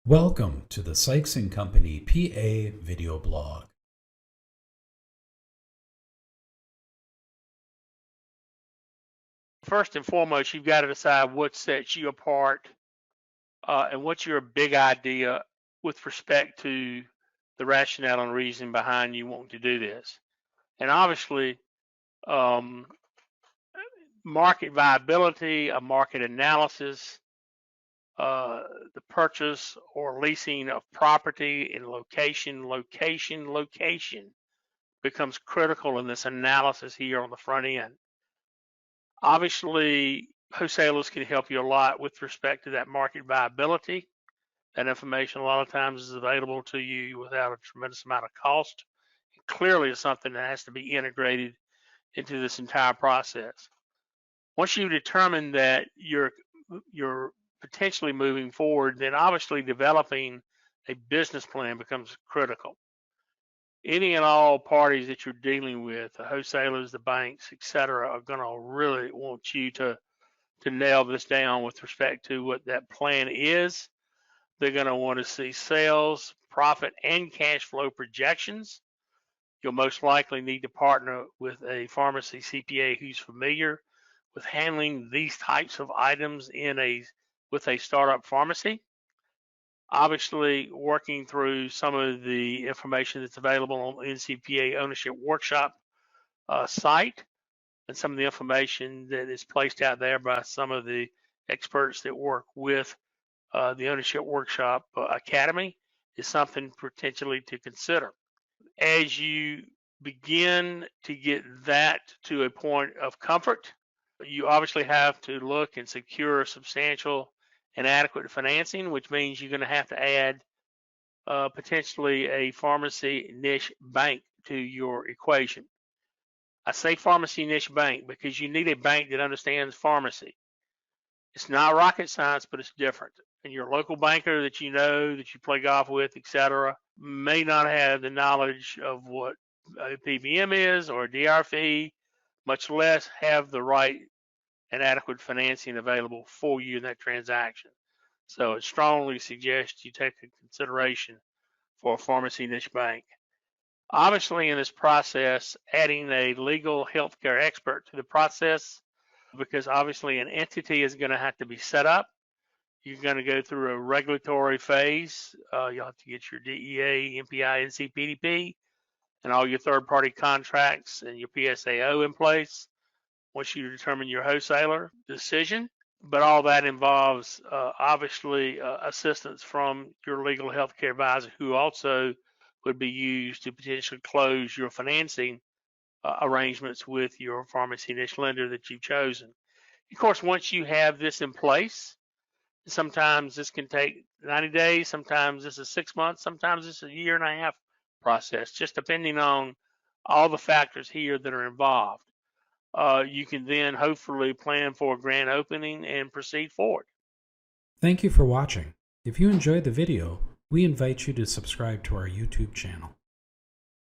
Welcome to the Sykes & Company PA video blog. First and foremost, you've got to decide what sets you apart and what's your big idea with respect to the rationale and reason behind you wanting to do this. And obviously, market viability, a market analysis, the purchase or leasing of property and location becomes critical in this analysis here on the front end. Obviously, wholesalers can help you a lot with respect to that market viability. That information a lot of times is available to you without a tremendous amount of cost. Clearly, it's something that has to be integrated into this entire process. Once you determine that you're potentially moving forward, then obviously developing a business plan becomes critical. Any and all parties that you're dealing with, the wholesalers, the banks, etc., are going to really want you to nail this down with respect to what that plan is. They're going to want to see sales, profit, and cash flow projections. You'll most likely need to partner with a pharmacy CPA who's familiar with handling these types of items with a startup pharmacy. Obviously, working through some of the information that's available on the NCPA Ownership Workshop site and some of the information that is placed out there by some of the experts that work with the Ownership Workshop Academy is something potentially to consider. As you begin to get that to a point of comfort, you obviously have to look and secure substantial and adequate financing, which means you're going to have to add potentially a pharmacy niche bank to your equation. I say pharmacy niche bank because you need a bank that understands pharmacy. It's not rocket science, but it's different. And your local banker that you know, that you play golf with, etc., may not have the knowledge of what a PBM is or a DRFE, much less have the right and adequate financing available for you in that transaction. So I strongly suggest you take a consideration for a pharmacy niche bank. Obviously, in this process, adding a legal healthcare expert to the process, because obviously an entity is going to have to be set up. You're going to go through a regulatory phase. You'll have to get your DEA, MPI, NCPDP, and all your third-party contracts and your PSAO in place once you determine your wholesaler decision. But all that involves obviously assistance from your legal healthcare advisor, who also would be used to potentially close your financing arrangements with your pharmacy niche lender that you've chosen. Of course, once you have this in place, sometimes this can take 90 days, sometimes this is 6 months, sometimes this is a year and a half process, just depending on all the factors here that are involved. You can then hopefully plan for a grand opening and proceed forward. Thank you for watching. If you enjoyed the video, we invite you to subscribe to our YouTube channel.